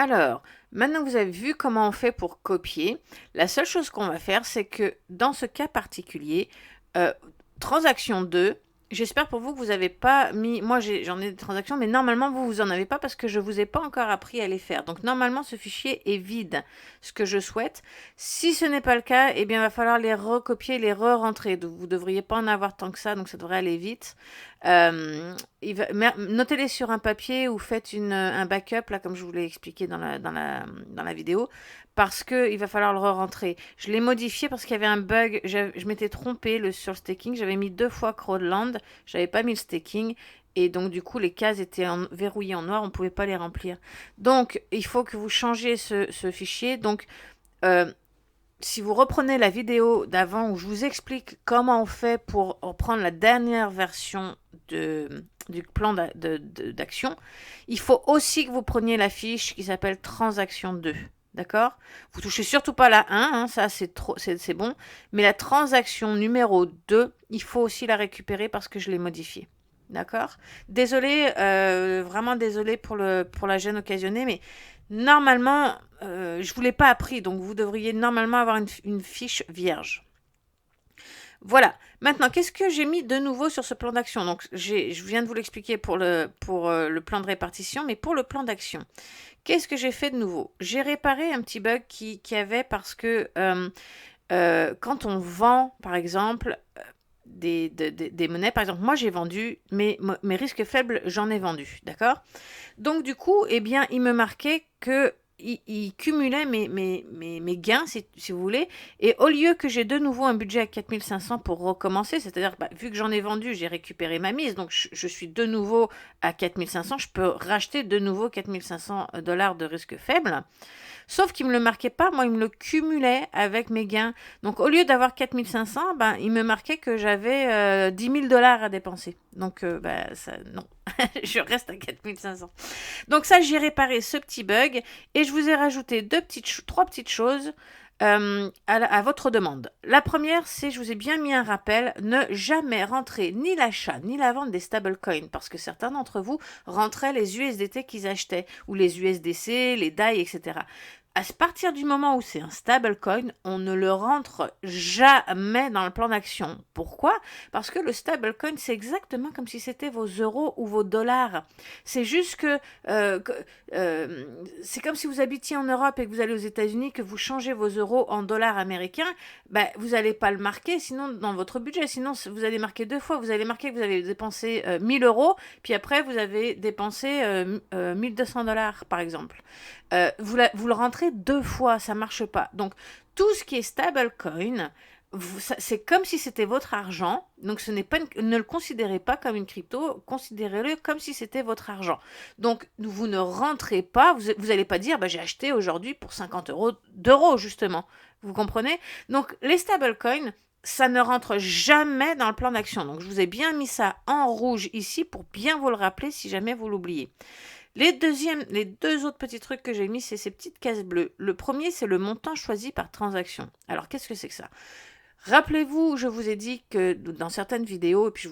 Alors, maintenant que vous avez vu comment on fait pour copier, la seule chose qu'on va faire, c'est que dans ce cas particulier, euh, transaction 2, j'espère pour vous que vous n'avez pas mis... Moi, j'en ai des transactions, mais normalement, vous en avez pas parce que je ne vous ai pas encore appris à les faire. Donc, normalement, ce fichier est vide, ce que je souhaite. Si ce n'est pas le cas, eh bien, il va falloir les recopier, les re-rentrer. Donc, vous ne devriez pas en avoir tant que ça, donc ça devrait aller vite. Euh, Notez-les sur un papier ou faites un backup, là, comme je vous l'ai expliqué dans la vidéo, parce qu'il va falloir le re-rentrer. Je l'ai modifié parce qu'il y avait un bug. Je m'étais trompée sur le staking. J'avais mis 2 fois Crowdland. Je n'avais pas mis le staking. Et donc, du coup, les cases étaient verrouillées en noir. On ne pouvait pas les remplir. Donc, il faut que vous changiez ce fichier. Donc, euh, si vous reprenez la vidéo d'avant où je vous explique comment on fait pour reprendre la dernière version du plan d'action, il faut aussi que vous preniez la fiche qui s'appelle transaction 2. D'accord? Vous touchez surtout pas la 1, hein, ça c'est bon. Mais la transaction numéro 2, il faut aussi la récupérer parce que je l'ai modifiée. D'accord? Désolé, vraiment désolé pour la gêne occasionnée, mais normalement, je ne vous l'ai pas appris, donc vous devriez normalement avoir une fiche vierge. Voilà. Maintenant, qu'est-ce que j'ai mis de nouveau sur ce plan d'action? Donc, je viens de vous l'expliquer pour le plan de répartition, mais pour le plan d'action, qu'est-ce que j'ai fait de nouveau? J'ai réparé un petit bug qui avait parce que quand on vend, par exemple, des monnaies, par exemple, moi j'ai vendu, mes risques faibles, j'en ai vendu, d'accord? Donc du coup, eh bien, il me marquait que il cumulait mes gains, si vous voulez, et au lieu que j'ai de nouveau un budget à 4500 pour recommencer, c'est-à-dire, vu que j'en ai vendu, j'ai récupéré ma mise, donc je suis de nouveau à 4500, je peux racheter de nouveau 4500 dollars de risque faible. Sauf qu'il ne me le marquait pas, moi il me le cumulait avec mes gains. Donc au lieu d'avoir 4500, il me marquait que j'avais 10 000 dollars à dépenser. Donc ça, non, je reste à 4500. Donc ça, j'ai réparé ce petit bug et je vous ai rajouté trois petites choses à votre demande. La première, c'est, je vous ai bien mis un rappel, ne jamais rentrer ni l'achat ni la vente des stablecoins, parce que certains d'entre vous rentraient les USDT qu'ils achetaient, ou les USDC, les DAI, etc. À partir du moment où c'est un stablecoin, on ne le rentre jamais dans le plan d'action. Pourquoi? Parce que le stablecoin, c'est exactement comme si c'était vos euros ou vos dollars. C'est juste que c'est comme si vous habitiez en Europe et que vous allez aux États-Unis, que vous changez vos euros en dollars américains, vous n'allez pas le marquer sinon dans votre budget. Sinon, vous allez marquer 2 fois. Vous allez marquer que vous avez dépensé 1000 euros, puis après, vous avez dépensé 1200 dollars, par exemple. Vous le rentrez 2 fois, ça marche pas. Donc, tout ce qui est stablecoin, c'est comme si c'était votre argent. Donc, ne le considérez pas comme une crypto, considérez-le comme si c'était votre argent. Donc, vous ne rentrez pas, vous n'allez pas dire, j'ai acheté aujourd'hui pour 50 d'euros, justement. Vous comprenez? Donc, les stablecoins, ça ne rentre jamais dans le plan d'action. Donc, je vous ai bien mis ça en rouge ici pour bien vous le rappeler si jamais vous l'oubliez. Les deux autres petits trucs que j'ai mis, c'est ces petites cases bleues. Le premier, c'est le montant choisi par transaction. Alors, qu'est-ce que c'est que ça? Rappelez-vous, je vous ai dit que dans certaines vidéos, et puis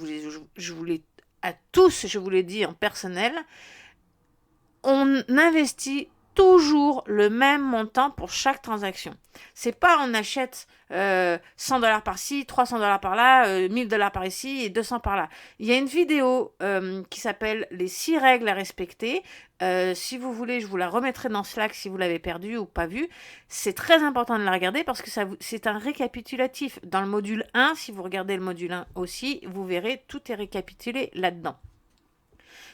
je vous l'ai à tous, je vous l'ai dit en personnel, on investit toujours le même montant pour chaque transaction. C'est pas on achète 100 dollars par-ci, 300 dollars par-là, 1000 dollars par ici et 200 par-là. Il y a une vidéo qui s'appelle les 6 règles à respecter. Si vous voulez, je vous la remettrai dans Slack si vous l'avez perdue ou pas vue. C'est très important de la regarder parce que c'est un récapitulatif. Dans le module 1, si vous regardez le module 1 aussi, vous verrez, tout est récapitulé là-dedans.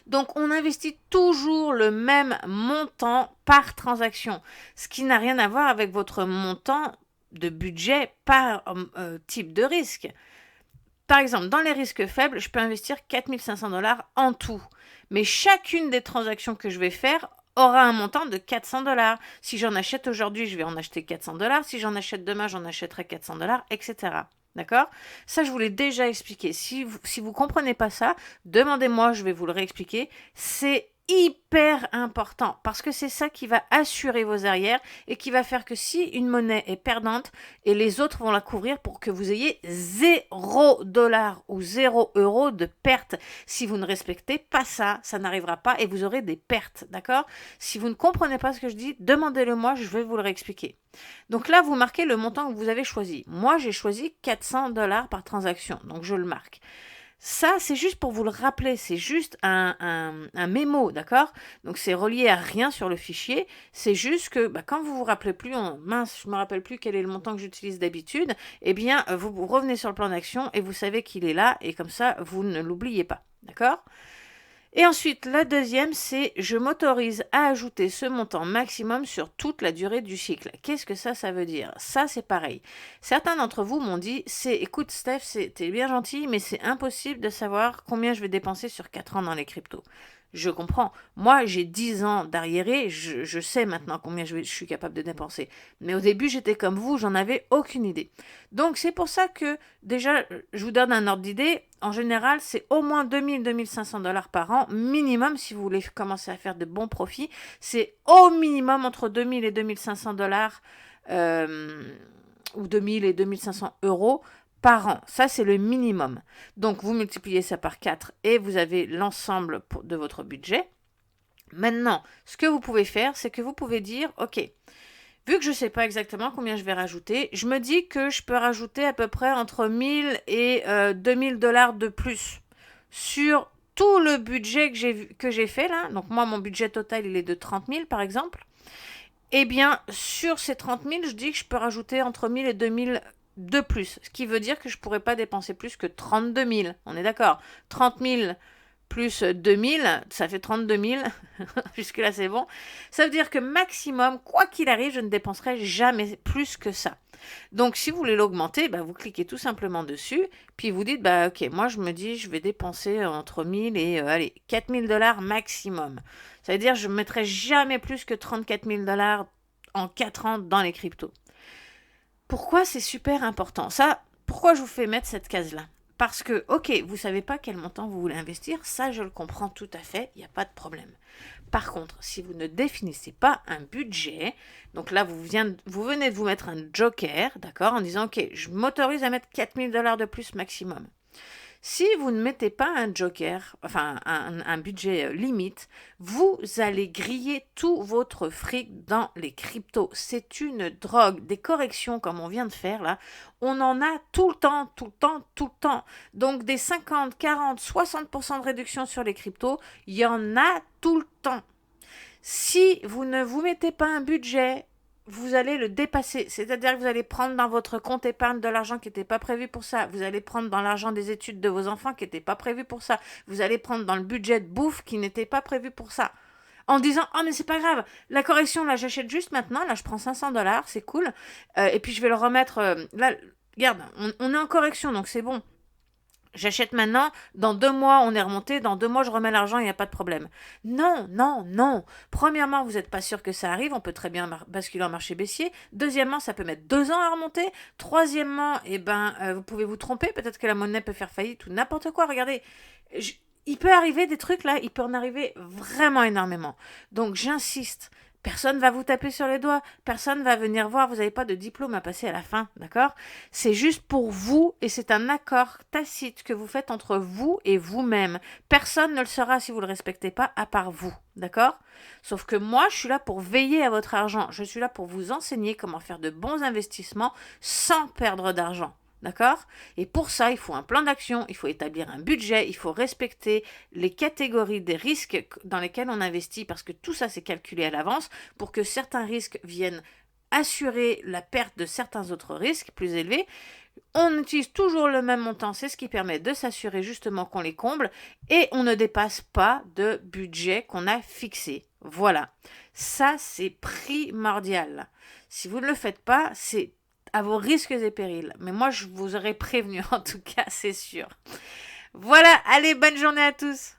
Donc, on investit toujours le même montant par transaction, ce qui n'a rien à voir avec votre montant de budget par type de risque. Par exemple, dans les risques faibles, je peux investir 4500 dollars en tout. Mais chacune des transactions que je vais faire aura un montant de 400 dollars. Si j'en achète aujourd'hui, je vais en acheter 400 dollars. Si j'en achète demain, j'en achèterai 400 dollars, etc. D'accord? Ça, je vous l'ai déjà expliqué. Si vous comprenez pas ça, demandez-moi, je vais vous le réexpliquer. C'est hyper important parce que c'est ça qui va assurer vos arrières et qui va faire que si une monnaie est perdante et les autres vont la couvrir pour que vous ayez 0 $ ou 0 € de perte. Si vous ne respectez pas ça, ça n'arrivera pas et vous aurez des pertes, d'accord? Si vous ne comprenez pas ce que je dis, demandez-le moi, je vais vous le réexpliquer. Donc là, vous marquez le montant que vous avez choisi. Moi, j'ai choisi 400 $ par transaction, donc je le marque. Ça, c'est juste pour vous le rappeler, c'est juste un mémo, d'accord? Donc, c'est relié à rien sur le fichier. C'est juste que quand vous vous rappelez plus, mince, je me rappelle plus quel est le montant que j'utilise d'habitude, eh bien, vous revenez sur le plan d'action et vous savez qu'il est là et comme ça, vous ne l'oubliez pas, d'accord? Et ensuite, la deuxième, c'est je m'autorise à ajouter ce montant maximum sur toute la durée du cycle. Qu'est-ce que ça veut dire? Ça, c'est pareil. Certains d'entre vous m'ont dit, écoute Steph, t'es bien gentil, mais c'est impossible de savoir combien je vais dépenser sur 4 ans dans les cryptos. Je comprends. Moi, j'ai 10 ans d'arriéré, je sais maintenant combien je suis capable de dépenser. Mais au début, j'étais comme vous, j'en avais aucune idée. Donc, c'est pour ça que, déjà, je vous donne un ordre d'idée. En général, c'est au moins 2 500 $ par an, minimum, si vous voulez commencer à faire de bons profits. C'est au minimum entre 2 000 et 2 500 $ ou 2 000 et 2 500 € par an. Ça, c'est le minimum. Donc, vous multipliez ça par 4 et vous avez l'ensemble de votre budget. Maintenant, ce que vous pouvez faire, c'est que vous pouvez dire, OK, vu que je ne sais pas exactement combien je vais rajouter, je me dis que je peux rajouter à peu près entre 1000 et 2000 $ de plus sur tout le budget que j'ai fait là. Donc, moi, mon budget total, il est de 30 000 par exemple. Eh bien, sur ces 30 000, je dis que je peux rajouter entre 1000 et 2000 de plus. Ce qui veut dire que je ne pourrais pas dépenser plus que 32 000. On est d'accord? 30 000 plus 2 000, ça fait 32 000. Jusque-là, c'est bon. Ça veut dire que maximum, quoi qu'il arrive, je ne dépenserai jamais plus que ça. Donc, si vous voulez l'augmenter, vous cliquez tout simplement dessus, puis vous dites, ok, moi je me dis, je vais dépenser entre 1000 et, 4000 $ maximum. Ça veut dire, je ne mettrai jamais plus que 34 000 $ en 4 ans dans les cryptos. Pourquoi c'est super important? Ça, pourquoi je vous fais mettre cette case-là? Parce que, ok, vous ne savez pas quel montant vous voulez investir, ça je le comprends tout à fait, il n'y a pas de problème. Par contre, si vous ne définissez pas un budget, donc là vous venez de vous mettre un joker, d'accord, en disant ok, je m'autorise à mettre 4000 $ de plus maximum. Si vous ne mettez pas un joker, enfin un budget limite, vous allez griller tout votre fric dans les cryptos. C'est une drogue. Des corrections comme on vient de faire là, on en a tout le temps, tout le temps, tout le temps. Donc des 50, 40, 60% de réduction sur les cryptos, il y en a tout le temps. Si vous ne vous mettez pas un budget, vous allez le dépasser. C'est-à-dire que vous allez prendre dans votre compte épargne de l'argent qui n'était pas prévu pour ça. Vous allez prendre dans l'argent des études de vos enfants qui n'était pas prévu pour ça. Vous allez prendre dans le budget de bouffe qui n'était pas prévu pour ça. En disant, oh mais c'est pas grave, la correction là j'achète juste maintenant, là je prends 500 $, c'est cool. Et puis je vais le remettre, là, regarde, on est en correction donc c'est bon. J'achète maintenant, dans 2 mois, on est remonté, dans 2 mois, je remets l'argent, il n'y a pas de problème. Non, non, non. Premièrement, vous n'êtes pas sûr que ça arrive, on peut très bien basculer en marché baissier. Deuxièmement, ça peut mettre 2 ans à remonter. Troisièmement, vous pouvez vous tromper, peut-être que la monnaie peut faire faillite ou n'importe quoi. Regardez, il peut arriver des trucs là, il peut en arriver vraiment énormément. Donc j'insiste, personne va vous taper sur les doigts, personne va venir voir, vous n'avez pas de diplôme à passer à la fin, d'accord? C'est juste pour vous et c'est un accord tacite que vous faites entre vous et vous-même. Personne ne le saura si vous ne le respectez pas à part vous, d'accord? Sauf que moi, je suis là pour veiller à votre argent, je suis là pour vous enseigner comment faire de bons investissements sans perdre d'argent. D'accord? Et pour ça, il faut un plan d'action, il faut établir un budget, il faut respecter les catégories des risques dans lesquels on investit, parce que tout ça, c'est calculé à l'avance pour que certains risques viennent assurer la perte de certains autres risques plus élevés. On utilise toujours le même montant, c'est ce qui permet de s'assurer justement qu'on les comble et on ne dépasse pas de budget qu'on a fixé. Voilà, ça c'est primordial. Si vous ne le faites pas, c'est à vos risques et périls. Mais moi, je vous aurais prévenu, en tout cas, c'est sûr. Voilà, allez, bonne journée à tous.